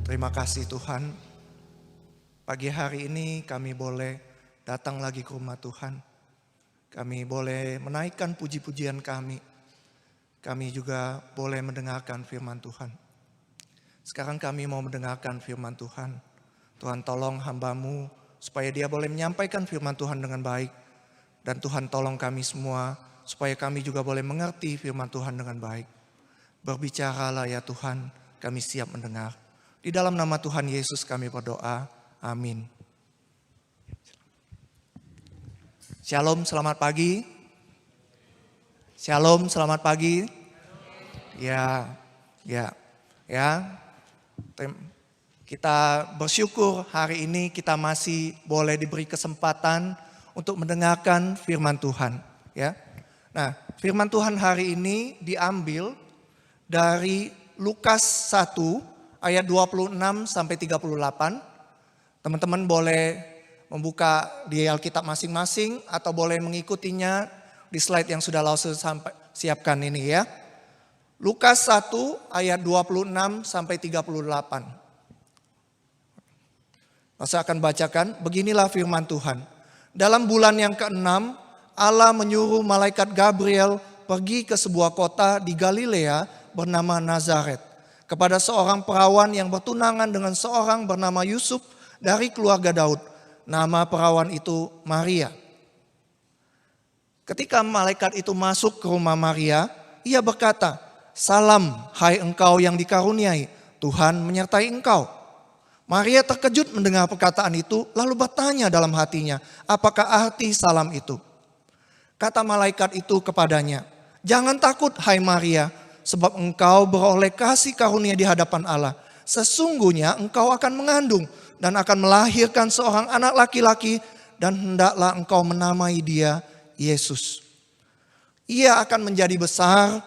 Terima kasih Tuhan, pagi hari ini kami boleh datang lagi ke rumah Tuhan. Kami boleh menaikkan puji-pujian kami. Kami juga boleh mendengarkan firman Tuhan. Sekarang kami mau mendengarkan firman Tuhan. Tuhan tolong hamba-Mu supaya dia boleh menyampaikan firman Tuhan dengan baik. Dan Tuhan tolong kami semua supaya kami juga boleh mengerti firman Tuhan dengan baik. Berbicaralah ya Tuhan, kami siap mendengar. Di dalam nama Tuhan Yesus kami berdoa. Amin. Shalom, selamat pagi. Shalom, selamat pagi. Ya. Kita bersyukur hari ini kita masih boleh diberi kesempatan untuk mendengarkan firman Tuhan. Ya. Nah, firman Tuhan hari ini diambil dari Lukas 1 ayat 26 sampai 38. Teman-teman boleh membuka di Alkitab masing-masing atau boleh mengikutinya di slide yang sudah Lause siapkan ini ya. Lukas 1 ayat 26 sampai 38. Saya akan bacakan, beginilah firman Tuhan. Dalam bulan yang ke-6, Allah menyuruh malaikat Gabriel pergi ke sebuah kota di Galilea bernama Nazaret. Kepada seorang perawan yang bertunangan dengan seorang bernama Yusuf dari keluarga Daud. Nama perawan itu Maria. Ketika malaikat itu masuk ke rumah Maria, ia berkata, "Salam, hai engkau yang dikaruniai, Tuhan menyertai engkau." Maria terkejut mendengar perkataan itu, lalu bertanya dalam hatinya, apakah arti salam itu? Kata malaikat itu kepadanya, "Jangan takut, hai Maria, sebab engkau beroleh kasih karunia di hadapan Allah. Sesungguhnya engkau akan mengandung dan akan melahirkan seorang anak laki-laki dan hendaklah engkau menamai dia Yesus. Ia akan menjadi besar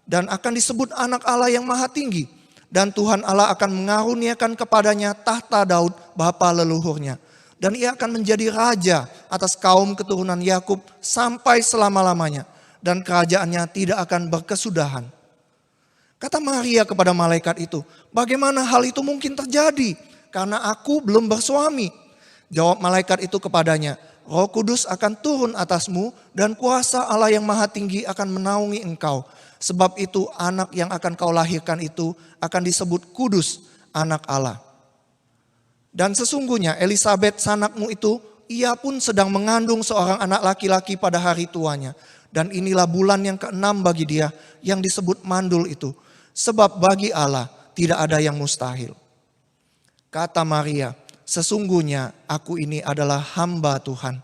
dan akan disebut anak Allah yang maha tinggi. Dan Tuhan Allah akan mengaruniakan kepadanya tahta Daud bapa leluhurnya. Dan ia akan menjadi raja atas kaum keturunan Yakub sampai selama-lamanya. Dan kerajaannya tidak akan berkesudahan." Kata Maria kepada malaikat itu, "Bagaimana hal itu mungkin terjadi? Karena aku belum bersuami." Jawab malaikat itu kepadanya, "Roh Kudus akan turun atasmu dan kuasa Allah yang maha tinggi akan menaungi engkau. Sebab itu anak yang akan kau lahirkan itu akan disebut kudus, anak Allah. Dan sesungguhnya Elisabet sanakmu itu, ia pun sedang mengandung seorang anak laki-laki pada hari tuanya. Dan inilah bulan yang ke-6 bagi dia yang disebut mandul itu. Sebab bagi Allah tidak ada yang mustahil." Kata Maria, "Sesungguhnya aku ini adalah hamba Tuhan.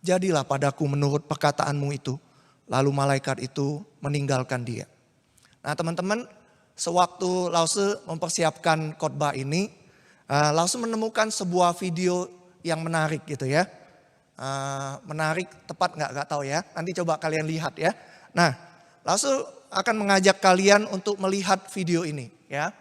Jadilah padaku menurut perkataanmu itu." Lalu malaikat itu meninggalkan dia. Nah teman-teman, sewaktu Lause mempersiapkan khotbah ini, Lause menemukan sebuah video yang menarik gitu ya. Menarik, tepat nggak tahu ya. Nanti coba kalian lihat ya. Nah, Lause akan mengajak kalian untuk melihat video ini ya.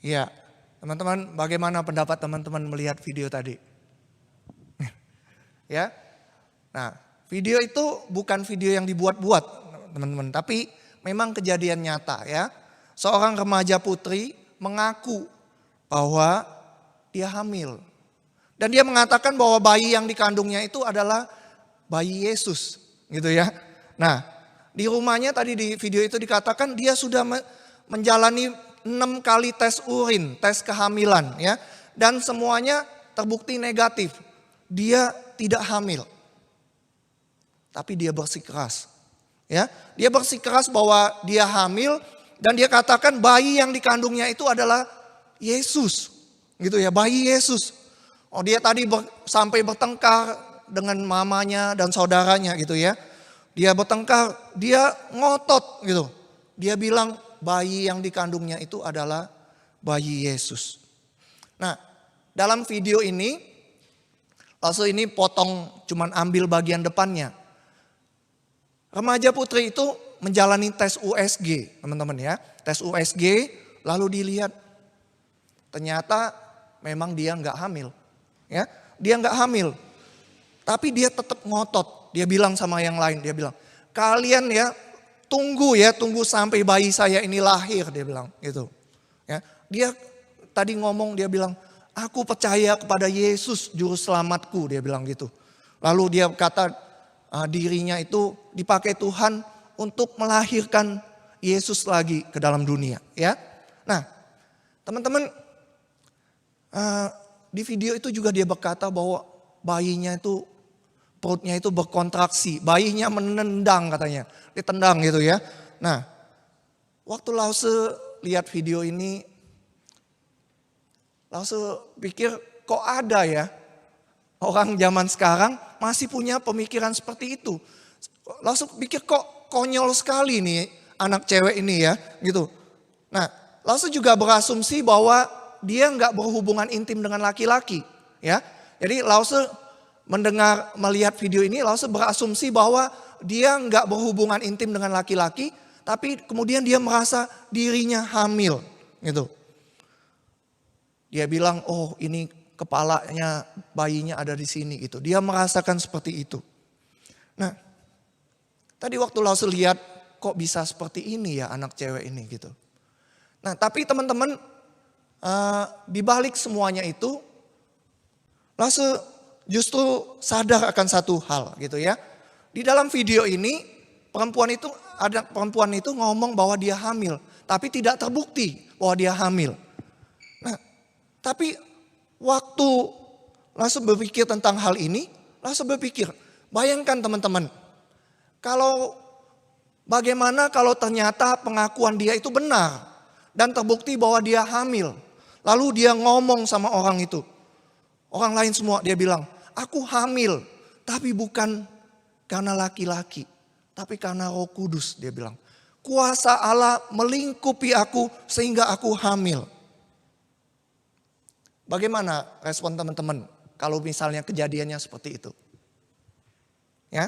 Ya, teman-teman, bagaimana pendapat teman-teman melihat video tadi? Ya, Nah, video itu bukan video yang dibuat-buat teman-teman, tapi memang kejadian nyata ya. Seorang remaja putri mengaku bahwa dia hamil. Dan dia mengatakan bahwa bayi yang dikandungnya itu adalah bayi Yesus gitu ya. Nah, di rumahnya tadi di video itu dikatakan dia sudah menjalani 6 kali tes urin, tes kehamilan ya. Dan semuanya terbukti negatif. Dia tidak hamil. Tapi dia bersikeras. Ya, dia bersikeras bahwa dia hamil dan dia katakan bayi yang dikandungnya itu adalah Yesus. Gitu ya, bayi Yesus. Oh, dia tadi sampai bertengkar dengan mamanya dan saudaranya gitu ya. Dia bertengkar, dia ngotot gitu. Dia bilang bayi yang dikandungnya itu adalah bayi Yesus. Nah, dalam video ini, langsung ini potong cuman ambil bagian depannya. Remaja putri itu menjalani tes USG, teman-teman ya. Tes USG, lalu dilihat ternyata memang dia nggak hamil. Ya, dia nggak hamil, tapi dia tetap ngotot. Dia bilang sama yang lain, dia bilang, kalian ya tunggu sampai bayi saya ini lahir, dia bilang gitu. Ya, dia tadi ngomong, dia bilang, aku percaya kepada Yesus juru selamatku, dia bilang gitu. Lalu dia kata dirinya itu dipakai Tuhan untuk melahirkan Yesus lagi ke dalam dunia. Ya, nah teman-teman. Di video itu juga dia berkata bahwa bayinya itu perutnya itu berkontraksi. Bayinya menendang katanya. Ditendang gitu ya. Nah, waktu Lause lihat video ini, Lause pikir kok ada ya orang zaman sekarang masih punya pemikiran seperti itu. Lause pikir kok konyol sekali nih anak cewek ini ya gitu. Nah, Lause juga berasumsi bahwa dia nggak berhubungan intim dengan laki-laki, ya. Jadi Lause melihat video ini, Lause berasumsi bahwa dia nggak berhubungan intim dengan laki-laki, tapi kemudian dia merasa dirinya hamil, gitu. Dia bilang, oh ini kepalanya bayinya ada di sini, gitu. Dia merasakan seperti itu. Nah, tadi waktu Lause lihat, kok bisa seperti ini ya anak cewek ini, gitu. Nah, tapi teman-teman, di balik semuanya itu, Lause justru sadar akan satu hal gitu ya. Di dalam video ini perempuan itu ngomong bahwa dia hamil, tapi tidak terbukti bahwa dia hamil. Nah, tapi waktu Lause berpikir tentang hal ini, Lause berpikir, bayangkan teman-teman, bagaimana kalau ternyata pengakuan dia itu benar dan terbukti bahwa dia hamil. Lalu dia ngomong sama orang itu. Orang lain semua dia bilang, aku hamil. Tapi bukan karena laki-laki. Tapi karena Roh Kudus, dia bilang. Kuasa Allah melingkupi aku sehingga aku hamil. Bagaimana respon teman-teman kalau misalnya kejadiannya seperti itu? Ya,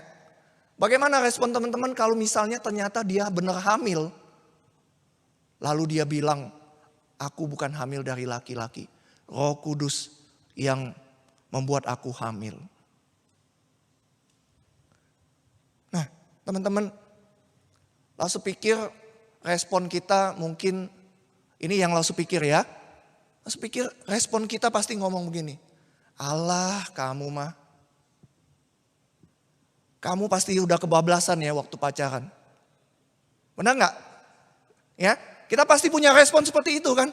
bagaimana respon teman-teman kalau misalnya ternyata dia benar hamil. Lalu dia bilang, aku bukan hamil dari laki-laki. Roh Kudus yang membuat aku hamil. Nah, teman-teman, Lause pikir respon kita mungkin, ini yang Lause pikir ya. Lause pikir respon kita pasti ngomong begini. Allah kamu mah. Kamu pasti udah kebablasan ya waktu pacaran. Benar nggak? Ya. Kita pasti punya respon seperti itu kan.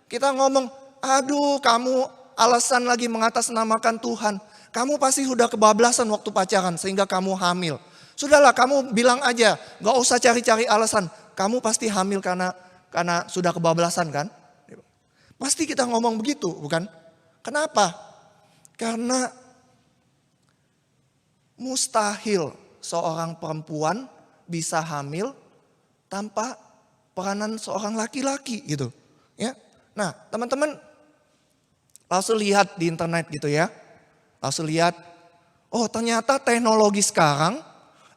Kita ngomong, aduh kamu alasan lagi mengatasnamakan Tuhan. Kamu pasti sudah kebablasan waktu pacaran sehingga kamu hamil. Sudahlah kamu bilang aja, gak usah cari-cari alasan. Kamu pasti hamil karena sudah kebablasan kan. Pasti kita ngomong begitu bukan? Kenapa? Karena mustahil seorang perempuan bisa hamil tanpa peranan seorang laki-laki gitu. Ya. Nah, teman-teman, Lause lihat di internet gitu ya. Lause lihat, oh ternyata teknologi sekarang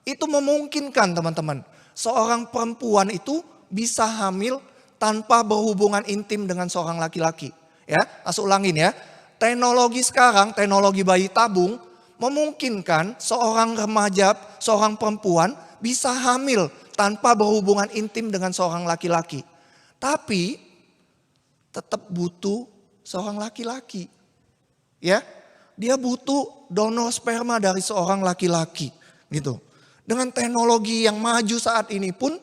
itu memungkinkan teman-teman. Seorang perempuan itu bisa hamil tanpa berhubungan intim dengan seorang laki-laki. Ya, Lause ulangin ya. Teknologi sekarang, teknologi bayi tabung memungkinkan seorang remaja, seorang perempuan bisa hamil tanpa berhubungan intim dengan seorang laki-laki. Tapi tetap butuh seorang laki-laki. Ya, dia butuh donor sperma dari seorang laki-laki gitu. Dengan teknologi yang maju saat ini pun,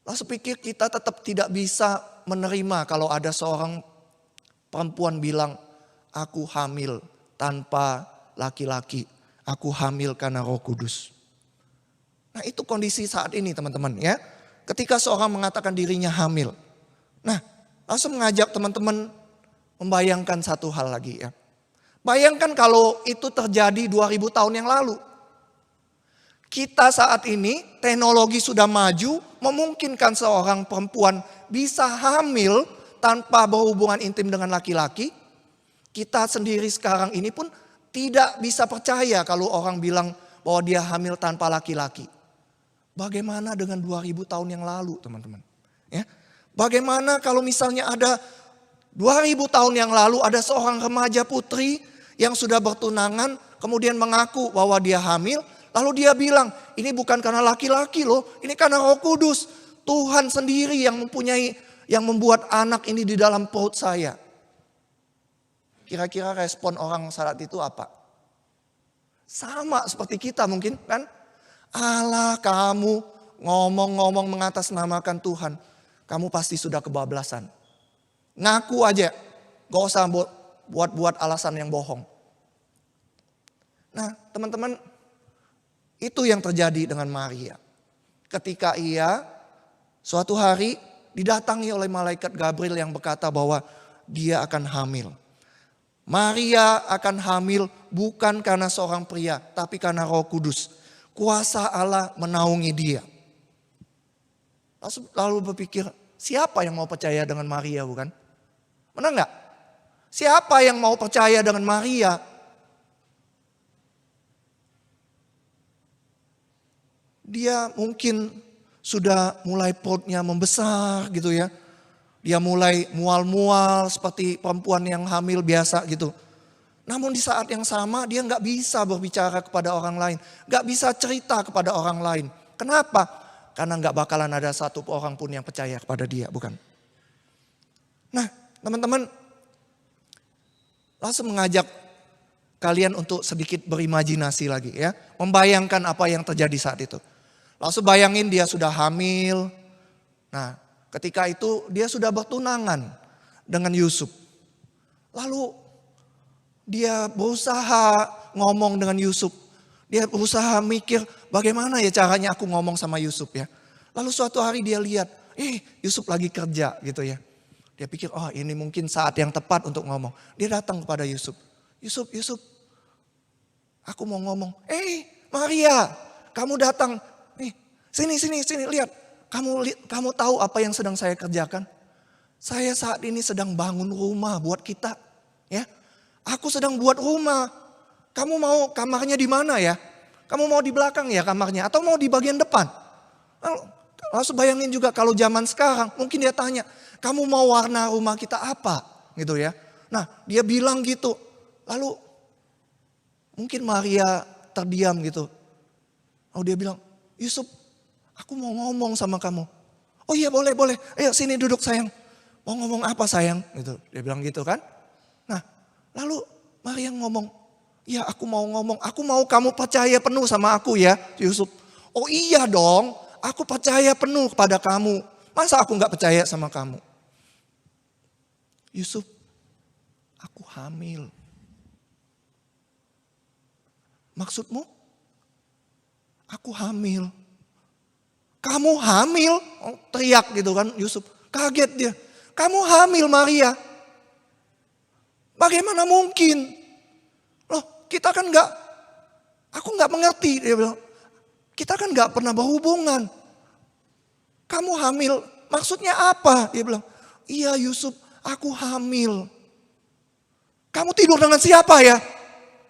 lalu pikir kita tetap tidak bisa menerima kalau ada seorang perempuan bilang, aku hamil tanpa laki-laki, aku hamil karena Roh Kudus. Nah, itu kondisi saat ini teman-teman ya. Ketika seorang mengatakan dirinya hamil. Nah, langsung mengajak teman-teman membayangkan satu hal lagi ya. Bayangkan kalau itu terjadi 2000 tahun yang lalu. Kita saat ini teknologi sudah maju, memungkinkan seorang perempuan bisa hamil tanpa berhubungan intim dengan laki-laki. Kita sendiri sekarang ini pun tidak bisa percaya kalau orang bilang bahwa dia hamil tanpa laki-laki. Bagaimana dengan 2000 tahun yang lalu teman-teman? Ya, bagaimana kalau misalnya ada 2000 tahun yang lalu ada seorang remaja putri yang sudah bertunangan kemudian mengaku bahwa dia hamil. Lalu dia bilang, ini bukan karena laki-laki loh, ini karena Roh Kudus. Tuhan sendiri yang membuat anak ini di dalam perut saya. Kira-kira respon orang saat itu apa? Sama seperti kita mungkin kan. Allah, kamu ngomong-ngomong mengatasnamakan Tuhan. Kamu pasti sudah kebablasan. Ngaku aja, gak usah buat alasan yang bohong. Nah teman-teman, itu yang terjadi dengan Maria. Ketika ia suatu hari didatangi oleh malaikat Gabriel yang berkata bahwa dia akan hamil. Maria akan hamil bukan karena seorang pria, tapi karena Roh Kudus. Kuasa Allah menaungi dia. Lalu berpikir, siapa yang mau percaya dengan Maria bukan? Benar nggak? Siapa yang mau percaya dengan Maria? Dia mungkin sudah mulai perutnya membesar gitu ya. Dia mulai mual-mual seperti perempuan yang hamil biasa gitu. Namun di saat yang sama dia nggak bisa berbicara kepada orang lain. Nggak bisa cerita kepada orang lain. Kenapa? Karena nggak bakalan ada satu orang pun yang percaya kepada dia, bukan? Nah teman-teman, langsung mengajak kalian untuk sedikit berimajinasi lagi ya. Membayangkan apa yang terjadi saat itu. Langsung bayangin dia sudah hamil. Nah ketika itu dia sudah bertunangan dengan Yusuf. Lalu dia berusaha ngomong dengan Yusuf. Dia berusaha mikir bagaimana ya caranya aku ngomong sama Yusuf ya. Lalu suatu hari dia lihat, Yusuf lagi kerja gitu ya. Dia pikir, oh ini mungkin saat yang tepat untuk ngomong. Dia datang kepada Yusuf. Yusuf, aku mau ngomong. Maria, kamu datang. Sini, lihat. Kamu tahu apa yang sedang saya kerjakan? Saya saat ini sedang bangun rumah buat kita. Ya, aku sedang buat rumah. Kamu mau kamarnya di mana ya? Kamu mau di belakang ya kamarnya? Atau mau di bagian depan? Langsung bayangin juga kalau zaman sekarang. Mungkin dia tanya, kamu mau warna rumah kita apa? Gitu ya. Nah dia bilang gitu. Lalu mungkin Maria terdiam gitu. Lalu dia bilang, Yusuf, aku mau ngomong sama kamu. Oh iya boleh. Ayo sini duduk sayang. Mau ngomong apa sayang? Gitu. Dia bilang gitu kan. Nah lalu Maria ngomong, ya aku mau ngomong. Aku mau kamu percaya penuh sama aku ya Yusuf. Oh iya dong, aku percaya penuh kepada kamu. Masa aku gak percaya sama kamu? Yusuf, aku hamil. Maksudmu? Aku hamil. Kamu hamil? Oh, teriak gitu kan Yusuf. Kaget dia. Kamu hamil Maria. Bagaimana mungkin? Loh kita kan aku gak mengerti. Dia bilang, kita kan gak pernah berhubungan. Kamu hamil, maksudnya apa? Dia bilang, iya Yusuf, aku hamil. Kamu tidur dengan siapa ya?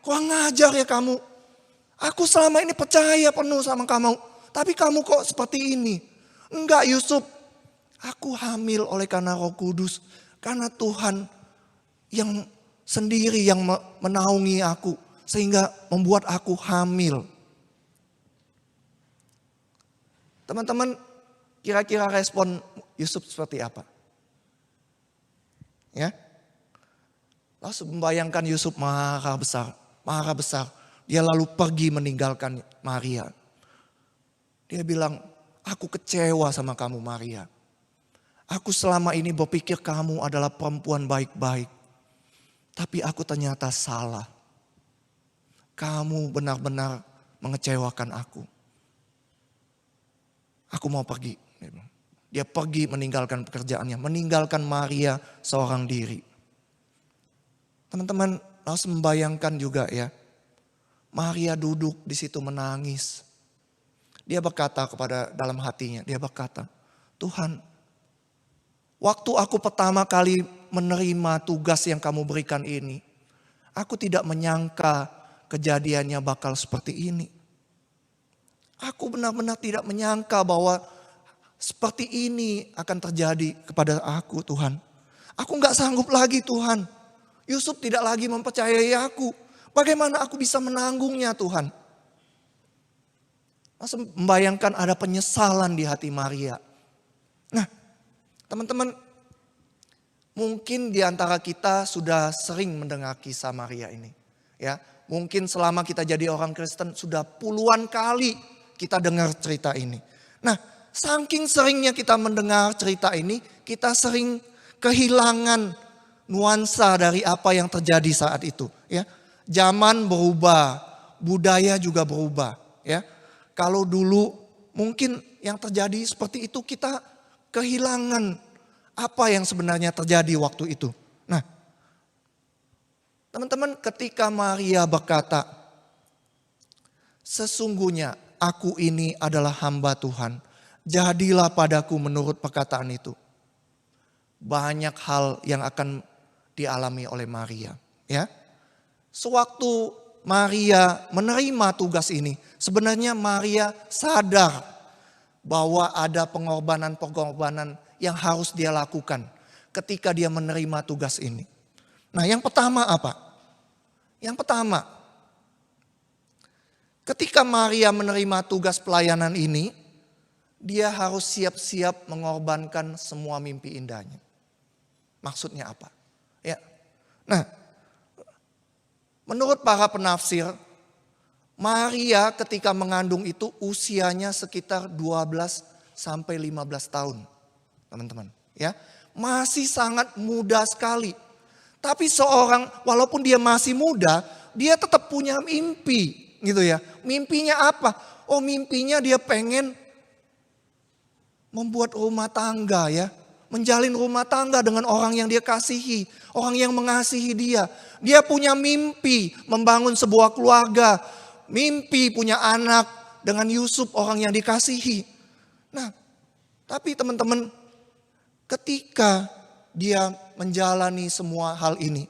Kurang ngajar ya kamu. Aku selama ini percaya penuh sama kamu. Tapi kamu kok seperti ini? Enggak Yusuf, aku hamil oleh karena Roh Kudus. Karena Tuhan yang sendiri yang menaungi aku. sehingga membuat aku hamil. Teman-teman, kira-kira respon Yusuf seperti apa? Ya, langsung membayangkan Yusuf marah besar. Dia lalu pergi meninggalkan Maria. Dia bilang, aku kecewa sama kamu Maria. Aku selama ini berpikir kamu adalah perempuan baik-baik. Tapi aku ternyata salah. Kamu benar-benar mengecewakan aku. Aku mau pergi. Dia pergi meninggalkan pekerjaannya. Meninggalkan Maria seorang diri. Teman-teman harus membayangkan juga ya. Maria duduk di situ menangis. Dia berkata kepada dalam hatinya. Dia berkata, Tuhan, waktu aku pertama kali menerima tugas yang kamu berikan ini. Aku tidak menyangka kejadiannya bakal seperti ini. Aku benar-benar tidak menyangka bahwa seperti ini akan terjadi kepada aku Tuhan. Aku gak sanggup lagi Tuhan. Yusuf tidak lagi mempercayai aku. Bagaimana aku bisa menanggungnya Tuhan? Masa membayangkan ada penyesalan di hati Maria. Nah, teman-teman, mungkin di antara kita sudah sering mendengar kisah Maria ini. Ya, mungkin selama kita jadi orang Kristen sudah puluhan kali kita dengar cerita ini. Nah, saking seringnya kita mendengar cerita ini, kita sering kehilangan nuansa dari apa yang terjadi saat itu. Ya, zaman berubah, budaya juga berubah. Ya, kalau dulu mungkin yang terjadi seperti itu kita kehilangan apa yang sebenarnya terjadi waktu itu. Nah, teman-teman, ketika Maria berkata, sesungguhnya aku ini adalah hamba Tuhan, jadilah padaku menurut perkataan itu. Banyak hal yang akan dialami oleh Maria. Ya, sewaktu Maria menerima tugas ini, sebenarnya Maria sadar bahwa ada pengorbanan-pengorbanan yang harus dia lakukan ketika dia menerima tugas ini. Nah, yang pertama apa? Yang pertama, ketika Maria menerima tugas pelayanan ini, dia harus siap-siap mengorbankan semua mimpi indahnya. Maksudnya apa? Ya. Nah, menurut para penafsir, Maria ketika mengandung itu usianya sekitar 12 sampai 15 tahun. Teman-teman, ya. Masih sangat muda sekali. Tapi walaupun dia masih muda, dia tetap punya mimpi, gitu ya. Mimpinya apa? Oh, mimpinya dia pengen membuat rumah tangga ya. Menjalin rumah tangga dengan orang yang dia kasihi. Orang yang mengasihi dia. Dia punya mimpi membangun sebuah keluarga. Mimpi punya anak dengan Yusuf, orang yang dikasihi. Nah, tapi teman-teman, ketika dia menjalani semua hal ini,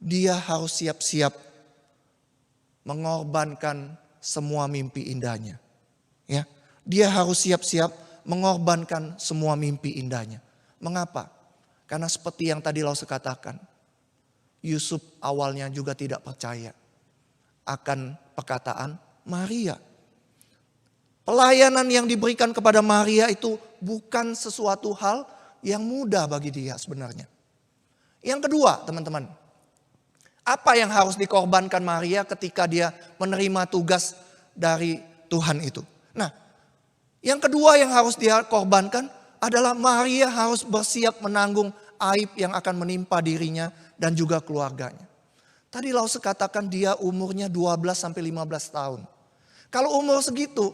dia harus siap-siap mengorbankan semua mimpi indahnya. Ya, dia harus siap-siap mengorbankan semua mimpi indahnya. Mengapa? Karena seperti yang tadi Lause katakan, Yusuf awalnya juga tidak percaya akan perkataan Maria. Pelayanan yang diberikan kepada Maria itu bukan sesuatu hal yang mudah bagi dia sebenarnya. Yang kedua, teman-teman, apa yang harus dikorbankan Maria ketika dia menerima tugas dari Tuhan itu? Nah, yang kedua yang harus dia korbankan adalah Maria harus bersiap menanggung aib yang akan menimpa dirinya dan juga keluarganya. Tadi Lause katakan dia umurnya 12 sampai 15 tahun. Kalau umur segitu,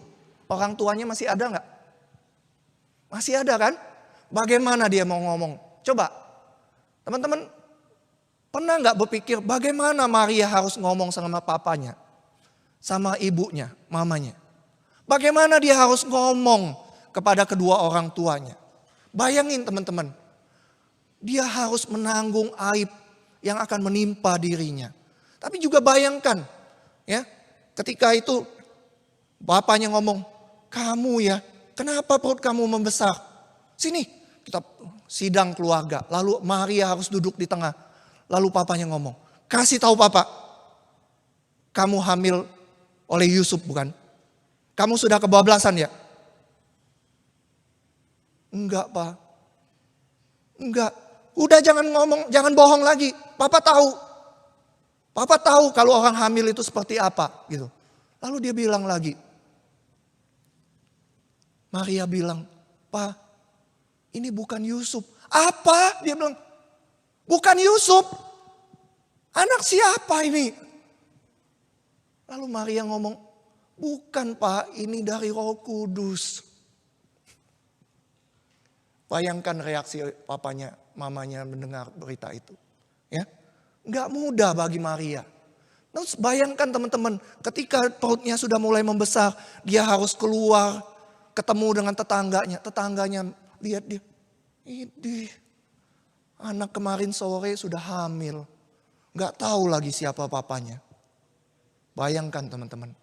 orang tuanya masih ada nggak? Masih ada kan? Bagaimana dia mau ngomong? Coba, teman-teman pernah nggak berpikir bagaimana Maria harus ngomong sama papanya? Sama ibunya, mamanya? Bagaimana dia harus ngomong kepada kedua orang tuanya? Bayangin teman-teman, dia harus menanggung aib yang akan menimpa dirinya. Tapi juga bayangkan, ya, ketika itu bapaknya ngomong, kamu ya, kenapa perut kamu membesar? Sini, kita sidang keluarga. Lalu Maria harus duduk di tengah. Lalu papanya ngomong, kasih tahu papa. kamu hamil oleh Yusuf bukan? Kamu sudah kebablasan ya? Enggak, Pak. Enggak. Udah jangan ngomong, jangan bohong lagi. Papa tahu. Papa tahu kalau orang hamil itu seperti apa gitu. Lalu dia bilang lagi. Maria bilang, "Pa, ini bukan Yusuf." "Apa?" Dia bilang, "Bukan Yusuf. Anak siapa ini?" Lalu Maria ngomong, "Bukan, Pak, ini dari Roh Kudus." Bayangkan reaksi papanya, mamanya mendengar berita itu. Ya, nggak mudah bagi Maria. Terus bayangkan teman-teman, ketika perutnya sudah mulai membesar, dia harus keluar, ketemu dengan tetangganya. Tetangganya lihat dia, "Ini anak kemarin sore sudah hamil." Nggak tahu lagi siapa papanya. Bayangkan teman-teman,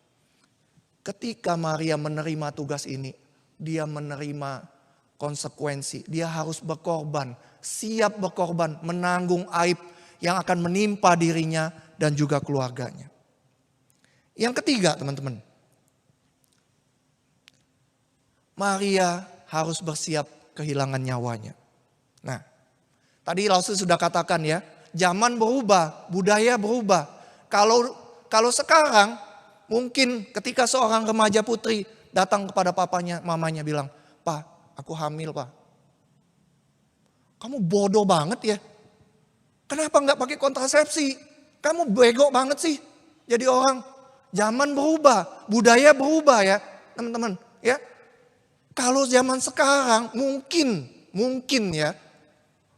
ketika Maria menerima tugas ini, dia menerima konsekuensi. Dia harus berkorban, siap berkorban, menanggung aib yang akan menimpa dirinya dan juga keluarganya. Yang ketiga teman-teman, Maria harus bersiap kehilangan nyawanya. Nah, tadi Laus sudah katakan ya, zaman berubah, budaya berubah. Kalau sekarang mungkin ketika seorang remaja putri datang kepada papanya, mamanya bilang, "Pa, aku hamil, Pa." "Kamu bodoh banget ya. Kenapa nggak pakai kontrasepsi? Kamu bego banget sih jadi orang." Zaman berubah, budaya berubah ya teman-teman. Ya, kalau zaman sekarang mungkin ya,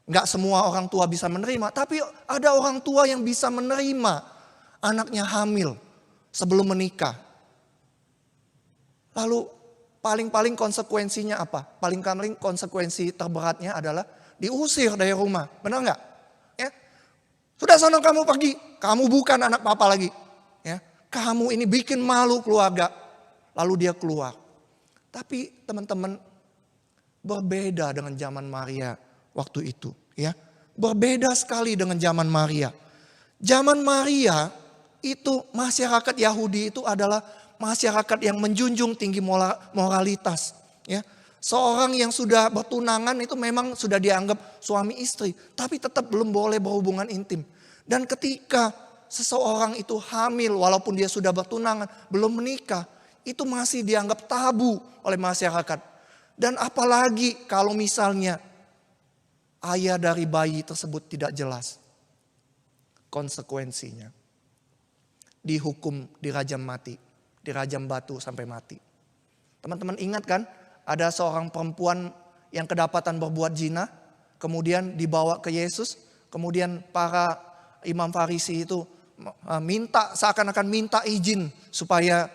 nggak semua orang tua bisa menerima, tapi ada orang tua yang bisa menerima anaknya hamil sebelum menikah. Lalu paling konsekuensinya apa? Paling konsekuensi terberatnya adalah diusir dari rumah. Benar nggak? Ya. Sudah sana kamu pergi. Kamu bukan anak papa lagi. Ya. Kamu ini bikin malu keluarga. Lalu dia keluar. Tapi teman-teman, berbeda dengan zaman Maria waktu itu. Ya. Berbeda sekali dengan zaman Maria. Zaman Maria itu masyarakat Yahudi itu adalah masyarakat yang menjunjung tinggi moralitas. Ya. Seorang yang sudah bertunangan itu memang sudah dianggap suami istri, tapi tetap belum boleh berhubungan intim. Dan ketika seseorang itu hamil walaupun dia sudah bertunangan, belum menikah, itu masih dianggap tabu oleh masyarakat. Dan apalagi kalau misalnya ayah dari bayi tersebut tidak jelas, konsekuensinya dihukum, dirajam mati, dirajam batu sampai mati. Teman-teman ingat kan, ada seorang perempuan yang kedapatan berbuat zina, kemudian dibawa ke Yesus, kemudian para imam Farisi itu seakan-akan minta izin supaya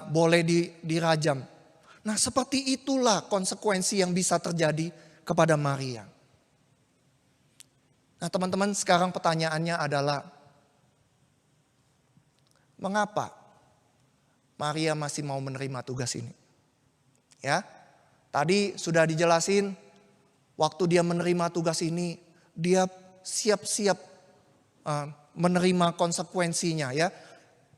boleh dirajam. Nah, seperti itulah konsekuensi yang bisa terjadi kepada Maria. Nah, teman-teman, sekarang pertanyaannya adalah, mengapa Maria masih mau menerima tugas ini? Ya, tadi sudah dijelasin, waktu dia menerima tugas ini, dia siap-siap menerima konsekuensinya ya.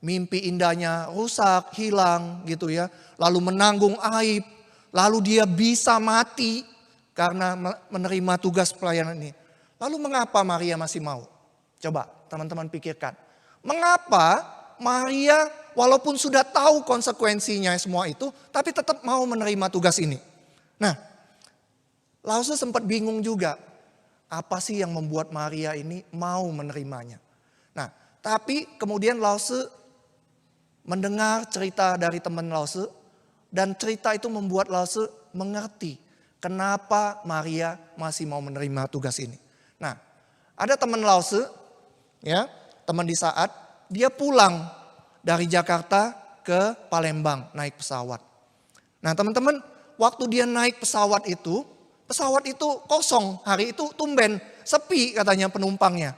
Mimpi indahnya rusak, hilang gitu ya. Lalu menanggung aib, lalu dia bisa mati karena menerima tugas pelayanan ini. Lalu mengapa Maria masih mau? Coba teman-teman pikirkan. Mengapa Maria walaupun sudah tahu konsekuensinya semua itu, tapi tetap mau menerima tugas ini? Nah, Laus sempat bingung juga. Apa sih yang membuat Maria ini mau menerimanya? Nah, tapi kemudian Laus mendengar cerita dari teman Laus, dan cerita itu membuat Laus mengerti kenapa Maria masih mau menerima tugas ini. Nah, ada teman Laus, ya, teman di saat dia pulang dari Jakarta ke Palembang naik pesawat. Nah, teman-teman, waktu dia naik pesawat itu kosong, hari itu tumben, sepi katanya penumpangnya.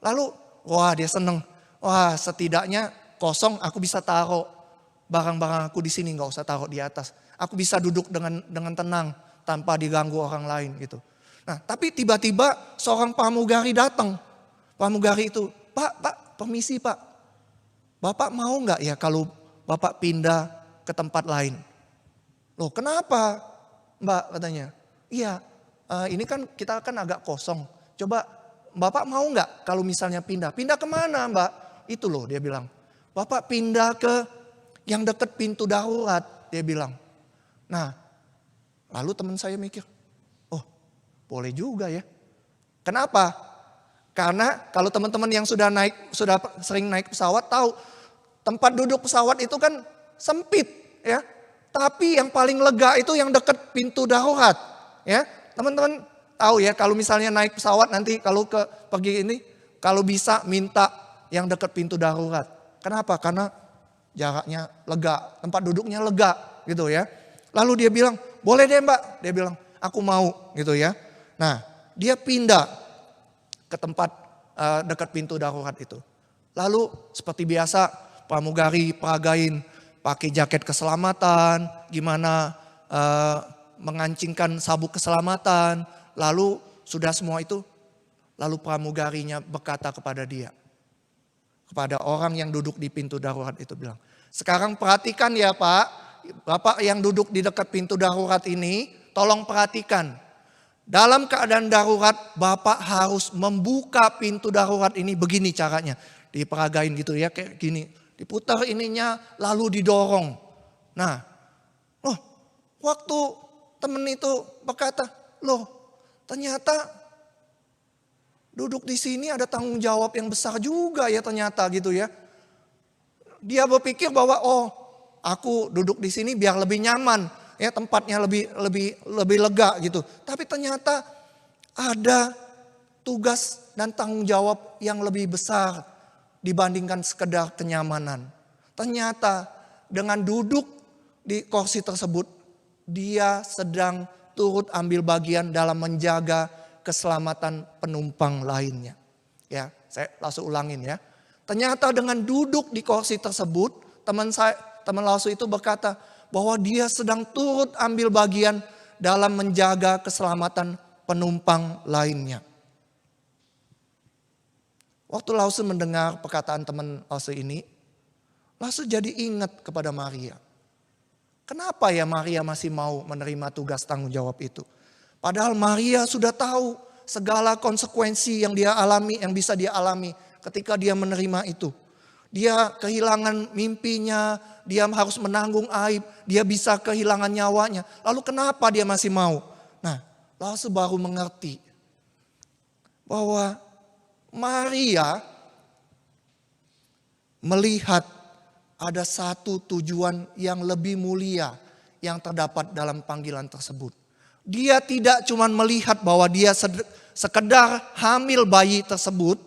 Lalu, wah dia seneng, wah setidaknya kosong, aku bisa taruh barang-barang aku di sini, nggak usah taruh di atas. Aku bisa duduk dengan tenang tanpa diganggu orang lain gitu. Nah, tapi tiba-tiba seorang pramugari datang. Pramugari itu, Pak, permisi Pak. Bapak mau nggak ya kalau Bapak pindah ke tempat lain? Loh kenapa Mbak katanya? Iya ini kan kita kan agak kosong. Coba Bapak mau nggak kalau misalnya pindah? Pindah kemana Mbak? Itu loh dia bilang. Bapak pindah ke yang dekat pintu darurat dia bilang. Nah lalu teman saya mikir, oh boleh juga ya. Kenapa? Karena kalau teman-teman yang sudah sering naik pesawat tahu tempat duduk pesawat itu kan sempit ya. Tapi yang paling lega itu yang dekat pintu darurat ya. Teman-teman tahu ya kalau misalnya naik pesawat nanti kalau pergi ini kalau bisa minta yang dekat pintu darurat. Kenapa? Karena jaraknya lega, tempat duduknya lega gitu ya. Lalu dia bilang, "Boleh deh, Mbak." Dia bilang, "Aku mau." gitu ya. Nah, dia pindah ke tempat dekat pintu darurat itu. Lalu seperti biasa pramugari peragain pakai jaket keselamatan, gimana mengancingkan sabuk keselamatan. Lalu sudah semua itu, lalu pramugarinya berkata kepada dia, kepada orang yang duduk di pintu darurat itu bilang, "Sekarang perhatikan ya Pak, Bapak yang duduk di dekat pintu darurat ini, tolong perhatikan. Dalam keadaan darurat, Bapak harus membuka pintu darurat ini begini caranya." Diperagain gitu ya, kayak gini. Diputar ininya, lalu didorong. Nah, waktu temen itu berkata, loh ternyata duduk di sini ada tanggung jawab yang besar juga ya ternyata gitu ya. Dia berpikir bahwa aku duduk di sini biar lebih nyaman. Ya tempatnya lebih lega gitu. Tapi ternyata ada tugas dan tanggung jawab yang lebih besar dibandingkan sekedar kenyamanan. Ternyata dengan duduk di kursi tersebut, dia sedang turut ambil bagian dalam menjaga keselamatan penumpang lainnya. Ya, saya langsung ulangin ya. Ternyata dengan duduk di kursi tersebut, teman Lasu itu berkata bahwa dia sedang turut ambil bagian dalam menjaga keselamatan penumpang lainnya. Waktu Lause mendengar perkataan teman Lause ini, Lause jadi ingat kepada Maria. Kenapa ya Maria masih mau menerima tugas tanggung jawab itu? Padahal Maria sudah tahu segala konsekuensi yang dia alami, yang bisa dia alami ketika dia menerima itu. Dia kehilangan mimpinya, dia harus menanggung aib, dia bisa kehilangan nyawanya. Lalu kenapa dia masih mau? Nah, Lause baru mengerti bahwa Maria melihat ada satu tujuan yang lebih mulia yang terdapat dalam panggilan tersebut. Dia tidak cuma melihat bahwa dia sekedar hamil bayi tersebut,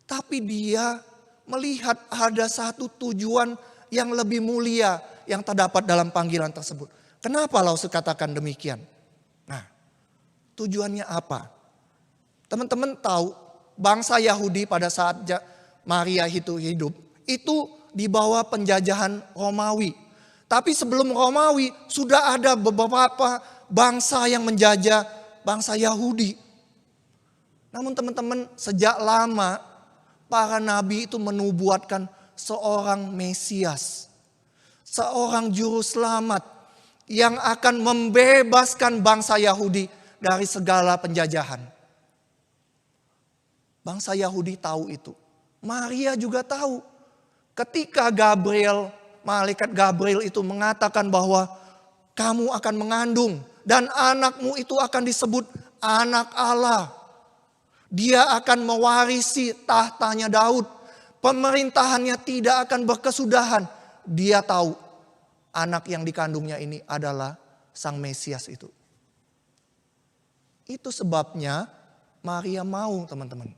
tapi dia melihat ada satu tujuan yang lebih mulia yang terdapat dalam panggilan tersebut. Kenapa Lause katakan demikian? Nah, tujuannya apa? Teman-teman tahu bangsa Yahudi pada saat Maria itu hidup, itu di bawah penjajahan Romawi. Tapi sebelum Romawi sudah ada beberapa bangsa yang menjajah bangsa Yahudi. Namun teman-teman sejak lama para nabi itu menubuatkan seorang Mesias. Seorang juru selamat yang akan membebaskan bangsa Yahudi dari segala penjajahan. Bangsa Yahudi tahu itu. Maria juga tahu. Ketika malaikat Gabriel itu mengatakan bahwa kamu akan mengandung dan anakmu itu akan disebut anak Allah. Dia akan mewarisi tahtanya Daud. Pemerintahannya tidak akan berkesudahan. Dia tahu anak yang dikandungnya ini adalah Sang Mesias itu. Itu sebabnya Maria mau, teman-teman.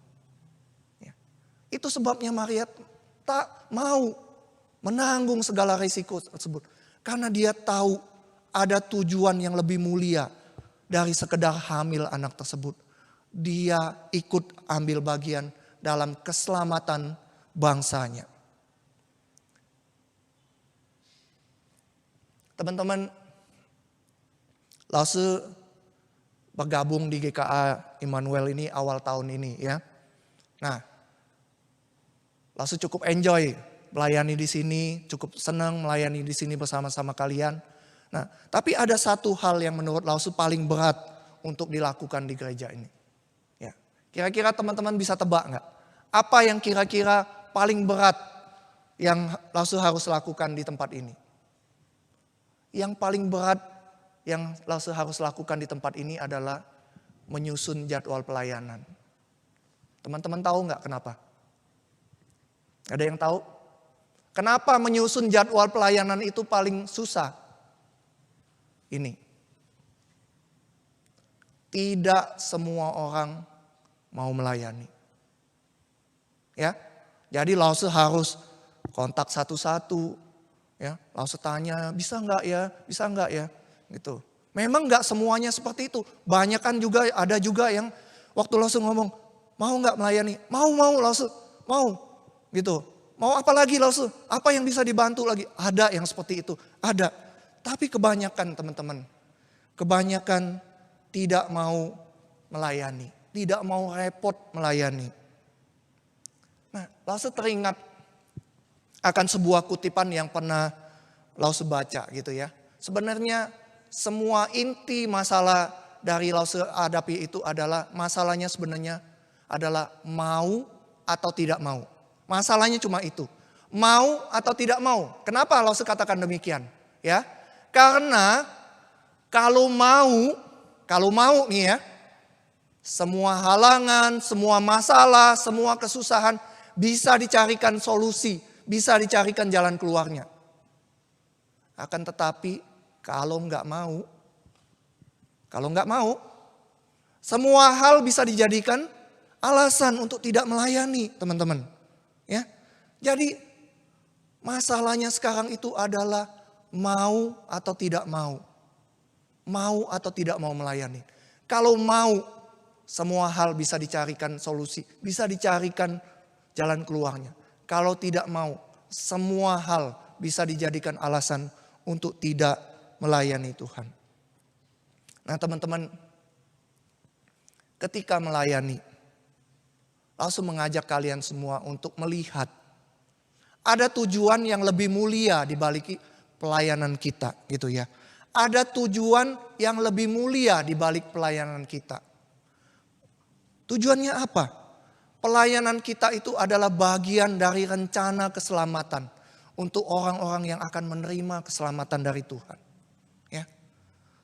Itu sebabnya Maria tak mau menanggung segala risiko tersebut. Karena dia tahu ada tujuan yang lebih mulia dari sekedar hamil anak tersebut. Dia ikut ambil bagian dalam keselamatan bangsanya. Teman-teman, Lause bergabung di GKA Immanuel ini awal tahun ini ya. Nah, Lause cukup enjoy melayani di sini, cukup senang melayani di sini bersama-sama kalian. Nah, tapi ada satu hal yang menurut Lause paling berat untuk dilakukan di gereja ini. Ya, kira-kira teman-teman bisa tebak nggak? Apa yang kira-kira paling berat yang Lause harus lakukan di tempat ini? Yang paling berat yang Lause harus lakukan di tempat ini adalah menyusun jadwal pelayanan. Teman-teman tahu nggak kenapa? Ada yang tahu? Kenapa menyusun jadwal pelayanan itu paling susah? Ini. Tidak semua orang mau melayani. Ya. Jadi Lause harus kontak satu-satu. Ya, Lause tanya, bisa nggak ya? Bisa nggak ya? Gitu. Memang nggak semuanya seperti itu. Banyak kan juga, ada juga yang waktu Lause ngomong, mau nggak melayani? Mau Lause, mau. Gitu. Mau apa lagi Lause? Apa yang bisa dibantu lagi? Ada yang seperti itu, ada. Tapi kebanyakan teman-teman, kebanyakan tidak mau melayani, tidak mau repot melayani. Nah, Lause teringat akan sebuah kutipan yang pernah Lause baca gitu ya. Sebenarnya semua inti masalah dari Lause hadapi itu adalah masalahnya sebenarnya adalah mau atau tidak mau. Masalahnya cuma itu. Mau atau tidak mau. Kenapa Lause katakan demikian? Ya. Karena kalau mau nih ya, semua halangan, semua masalah, semua kesusahan bisa dicarikan solusi, bisa dicarikan jalan keluarnya. Akan tetapi kalau nggak mau, semua hal bisa dijadikan alasan untuk tidak melayani, teman-teman. Ya, jadi masalahnya sekarang itu adalah mau atau tidak mau. Mau atau tidak mau melayani. Kalau mau, semua hal bisa dicarikan solusi, bisa dicarikan jalan keluarnya. Kalau tidak mau, semua hal bisa dijadikan alasan untuk tidak melayani Tuhan. Nah teman-teman, ketika melayani, Lause mengajak kalian semua untuk melihat ada tujuan yang lebih mulia di balik pelayanan kita gitu ya. Ada tujuan yang lebih mulia di balik pelayanan kita. Tujuannya apa? Pelayanan kita itu adalah bagian dari rencana keselamatan untuk orang-orang yang akan menerima keselamatan dari Tuhan. Ya.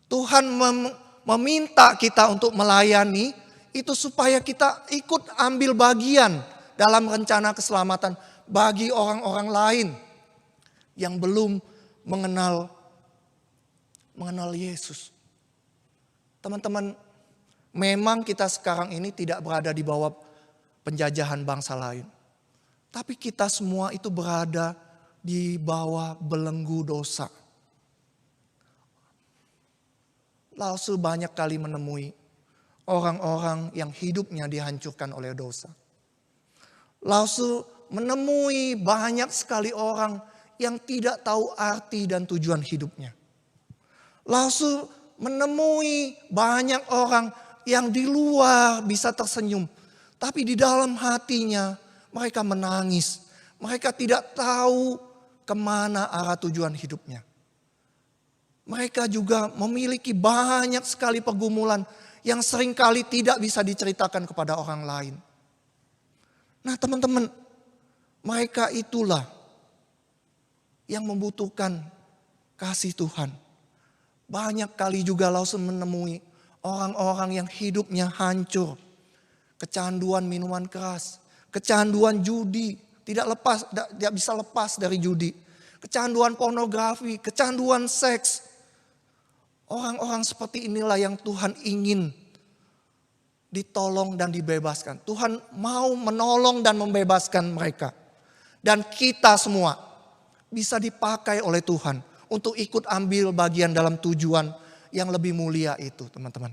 Tuhan meminta kita untuk melayani itu supaya kita ikut ambil bagian dalam rencana keselamatan bagi orang-orang lain yang belum mengenal Yesus. Teman-teman, memang kita sekarang ini tidak berada di bawah penjajahan bangsa lain. Tapi kita semua itu berada di bawah belenggu dosa. Lause banyak kali menemui orang-orang yang hidupnya dihancurkan oleh dosa. Lause menemui banyak sekali orang yang tidak tahu arti dan tujuan hidupnya. Lause menemui banyak orang yang di luar bisa tersenyum, tapi di dalam hatinya mereka menangis. Mereka tidak tahu kemana arah tujuan hidupnya. Mereka juga memiliki banyak sekali pergumulan yang seringkali tidak bisa diceritakan kepada orang lain. Nah teman-teman, mereka itulah yang membutuhkan kasih Tuhan. Banyak kali juga Lause menemui orang-orang yang hidupnya hancur. Kecanduan minuman keras, kecanduan judi, tidak bisa lepas dari judi. Kecanduan pornografi, kecanduan seks. Orang-orang seperti inilah yang Tuhan ingin ditolong dan dibebaskan. Tuhan mau menolong dan membebaskan mereka. Dan kita semua bisa dipakai oleh Tuhan untuk ikut ambil bagian dalam tujuan yang lebih mulia itu, teman-teman.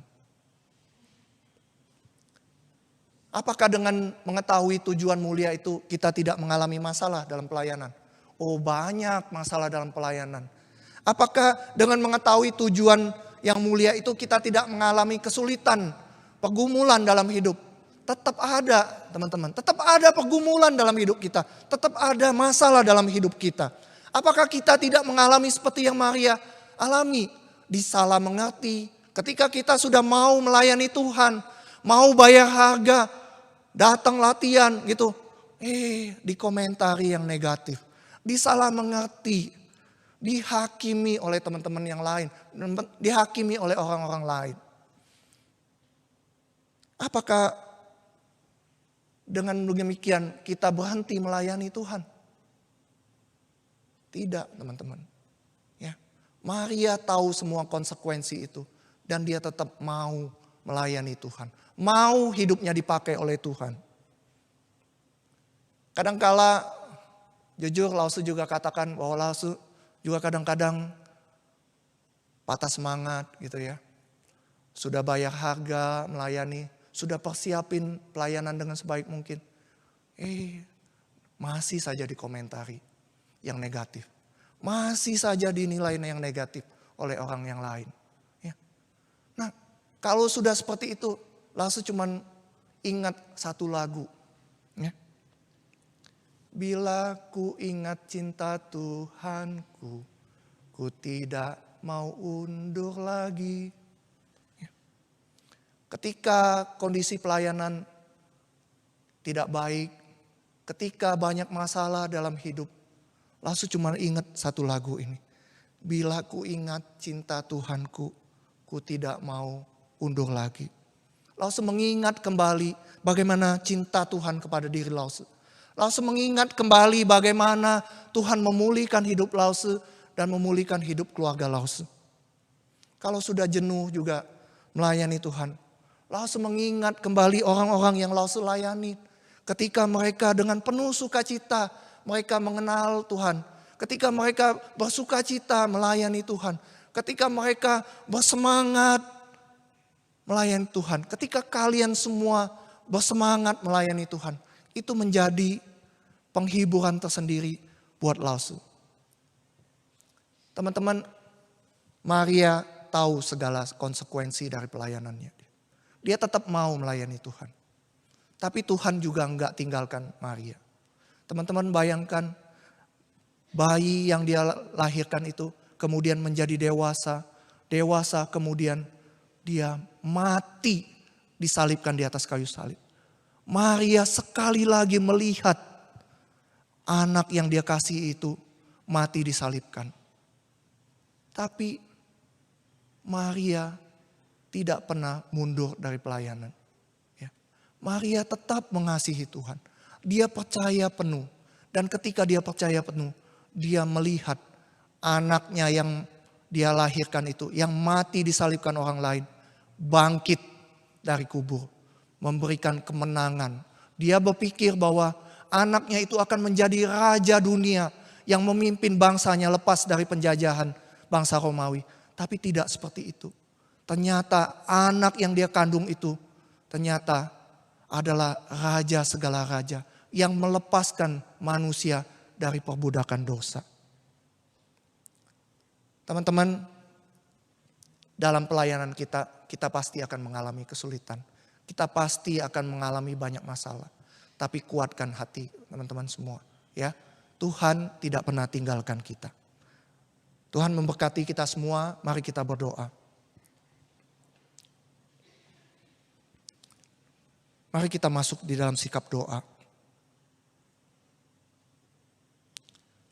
Apakah dengan mengetahui tujuan mulia itu kita tidak mengalami masalah dalam pelayanan? Oh, banyak masalah dalam pelayanan. Apakah dengan mengetahui tujuan yang mulia itu kita tidak mengalami kesulitan, pergumulan dalam hidup? tetap ada teman-teman. Tetap ada pergumulan dalam hidup kita. Tetap ada masalah dalam hidup kita. Apakah kita tidak mengalami seperti yang Maria alami? Disalah mengerti. Ketika kita sudah mau melayani Tuhan. Mau bayar harga. Datang latihan gitu. Dikomentari yang negatif. Disalah mengerti. Dihakimi oleh teman-teman yang lain. Dihakimi oleh orang-orang lain. Apakah dengan demikian kita berhenti melayani Tuhan? Tidak, teman-teman. Ya. Maria tahu semua konsekuensi itu dan dia tetap mau melayani Tuhan. Mau hidupnya dipakai oleh Tuhan. Kadangkala jujur Lause juga katakan bahwa Lause juga kadang-kadang patah semangat gitu ya. Sudah bayar harga melayani, sudah persiapin pelayanan dengan sebaik mungkin. Masih saja dikomentari yang negatif. Masih saja dinilai yang negatif oleh orang yang lain. Ya. Nah, kalau sudah seperti itu, langsung cuman ingat satu lagu. Ya. Bila ku ingat cinta Tuhanku, ku tidak mau undur lagi. Ketika kondisi pelayanan tidak baik, ketika banyak masalah dalam hidup, langsung cuma ingat satu lagu ini. Bila ku ingat cinta Tuhanku, ku tidak mau undur lagi. Langsung mengingat kembali bagaimana cinta Tuhan kepada diri Lause. Langsung mengingat kembali bagaimana Tuhan memulihkan hidup Lause dan memulihkan hidup keluarga Lause. Kalau sudah jenuh juga melayani Tuhan, langsung mengingat kembali orang-orang yang Lause layani. Ketika mereka dengan penuh sukacita, mereka mengenal Tuhan. Ketika mereka bersukacita melayani Tuhan. Ketika mereka bersemangat melayani Tuhan. Ketika kalian semua bersemangat melayani Tuhan. Itu menjadi penghiburan tersendiri buat Lause. Teman-teman, Maria tahu segala konsekuensi dari pelayanannya. Dia tetap mau melayani Tuhan. Tapi Tuhan juga enggak tinggalkan Maria. Teman-teman bayangkan bayi yang dia lahirkan itu kemudian menjadi dewasa. Dewasa kemudian dia mati disalibkan di atas kayu salib. Maria sekali lagi melihat anak yang dia kasih itu mati disalibkan. Tapi Maria tidak pernah mundur dari pelayanan. Ya. Maria tetap mengasihi Tuhan. Dia percaya penuh. Dan ketika dia percaya penuh, dia melihat anaknya yang dia lahirkan itu, yang mati disalibkan orang lain, bangkit dari kubur, memberikan kemenangan. Dia berpikir bahwa anaknya itu akan menjadi raja dunia yang memimpin bangsanya lepas dari penjajahan bangsa Romawi. Tapi tidak seperti itu. Ternyata anak yang dia kandung itu ternyata adalah raja segala raja yang melepaskan manusia dari perbudakan dosa. Teman-teman, dalam pelayanan kita pasti akan mengalami kesulitan. Kita pasti akan mengalami banyak masalah. Tapi kuatkan hati teman-teman semua. Ya, Tuhan tidak pernah tinggalkan kita. Tuhan memberkati kita semua, mari kita berdoa. Mari kita masuk di dalam sikap doa.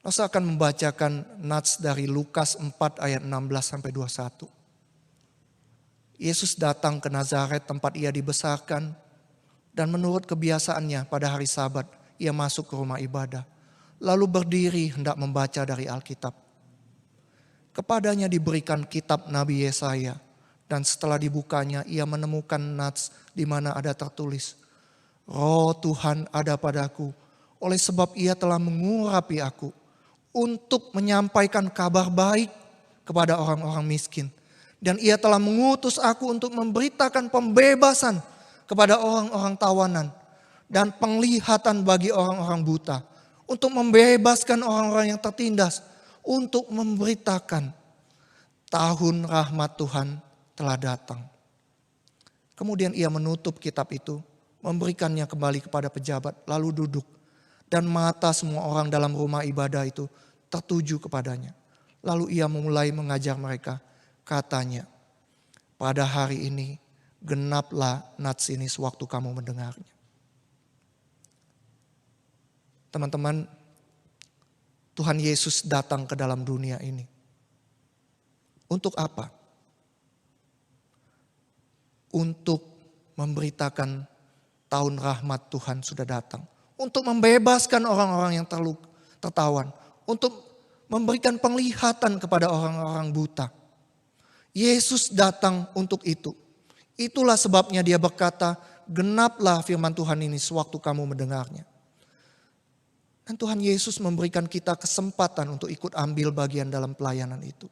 Saya akan membacakan nats dari Lukas 4 ayat 16 sampai 21. Yesus datang ke Nazaret tempat ia dibesarkan dan menurut kebiasaannya pada hari Sabat ia masuk ke rumah ibadah. Lalu berdiri hendak membaca dari Alkitab. Kepadanya diberikan kitab Nabi Yesaya. Dan setelah dibukanya ia menemukan nats di mana ada tertulis, Roh Tuhan ada padaku, oleh sebab ia telah mengurapi aku untuk menyampaikan kabar baik kepada orang-orang miskin. Dan ia telah mengutus aku untuk memberitakan pembebasan kepada orang-orang tawanan dan penglihatan bagi orang-orang buta. Untuk membebaskan orang-orang yang tertindas, untuk memberitakan tahun rahmat Tuhan telah datang. Kemudian ia menutup kitab itu, memberikannya kembali kepada pejabat, lalu duduk. Dan mata semua orang dalam rumah ibadah itu tertuju kepadanya. Lalu ia mulai mengajar mereka, katanya, pada hari ini genaplah nats ini sewaktu kamu mendengarnya. Teman-teman, Tuhan Yesus datang ke dalam dunia ini. Untuk apa? Untuk memberitakan tahun rahmat Tuhan sudah datang. Untuk membebaskan orang-orang yang tertawan. Untuk memberikan penglihatan kepada orang-orang buta. Yesus datang untuk itu. Itulah sebabnya dia berkata, genaplah firman Tuhan ini sewaktu kamu mendengarnya. Dan Tuhan Yesus memberikan kita kesempatan untuk ikut ambil bagian dalam pelayanan itu.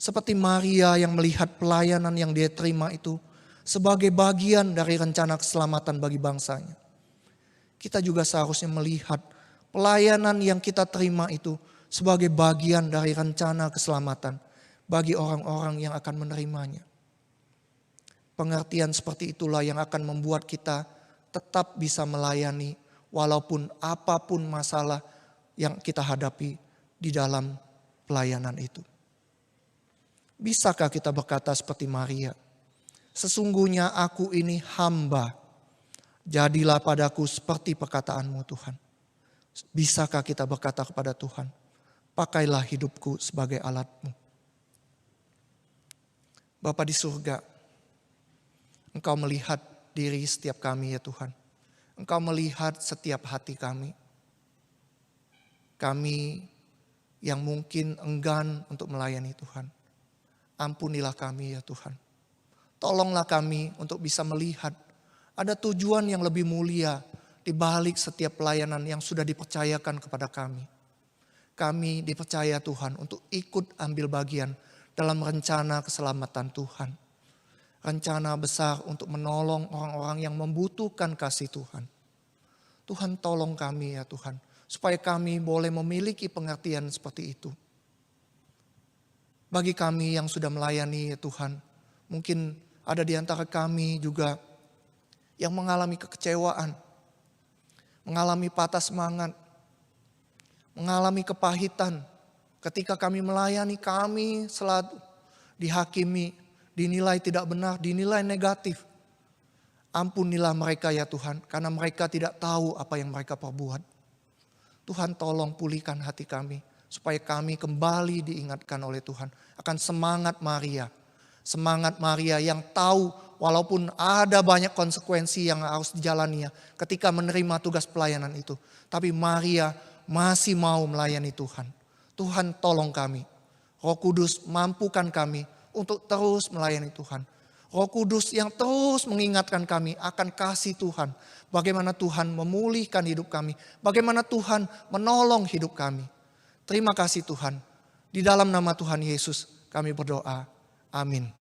Seperti Maria yang melihat pelayanan yang dia terima itu sebagai bagian dari rencana keselamatan bagi bangsanya. Kita juga seharusnya melihat pelayanan yang kita terima itu sebagai bagian dari rencana keselamatan bagi orang-orang yang akan menerimanya. Pengertian seperti itulah yang akan membuat kita tetap bisa melayani walaupun apapun masalah yang kita hadapi di dalam pelayanan itu. Bisakah kita berkata seperti Maria? Sesungguhnya aku ini hamba. Jadilah padaku seperti perkataanmu Tuhan. Bisakah kita berkata kepada Tuhan, pakailah hidupku sebagai alatmu. Bapa di surga, Engkau melihat diri setiap kami ya Tuhan. Engkau melihat setiap hati kami. Kami yang mungkin enggan untuk melayani Tuhan. Ampunilah kami ya Tuhan. Tolonglah kami untuk bisa melihat ada tujuan yang lebih mulia di balik setiap pelayanan yang sudah dipercayakan kepada kami. Kami dipercaya Tuhan untuk ikut ambil bagian dalam rencana keselamatan Tuhan. Rencana besar untuk menolong orang-orang yang membutuhkan kasih Tuhan. Tuhan tolong kami ya Tuhan, supaya kami boleh memiliki pengertian seperti itu. Bagi kami yang sudah melayani ya Tuhan, mungkin ada di antara kami juga yang mengalami kekecewaan, mengalami patah semangat, mengalami kepahitan. Ketika kami melayani, kami selalu dihakimi, dinilai tidak benar, dinilai negatif. Ampunilah mereka ya Tuhan, karena mereka tidak tahu apa yang mereka perbuat. Tuhan tolong pulihkan hati kami, supaya kami kembali diingatkan oleh Tuhan akan semangat Maria. Semangat Maria yang tahu walaupun ada banyak konsekuensi yang harus dijalaninya ketika menerima tugas pelayanan itu. Tapi Maria masih mau melayani Tuhan. Tuhan tolong kami. Roh Kudus mampukan kami untuk terus melayani Tuhan. Roh Kudus yang terus mengingatkan kami akan kasih Tuhan. Bagaimana Tuhan memulihkan hidup kami. Bagaimana Tuhan menolong hidup kami. Terima kasih Tuhan. Di dalam nama Tuhan Yesus kami berdoa. Amin.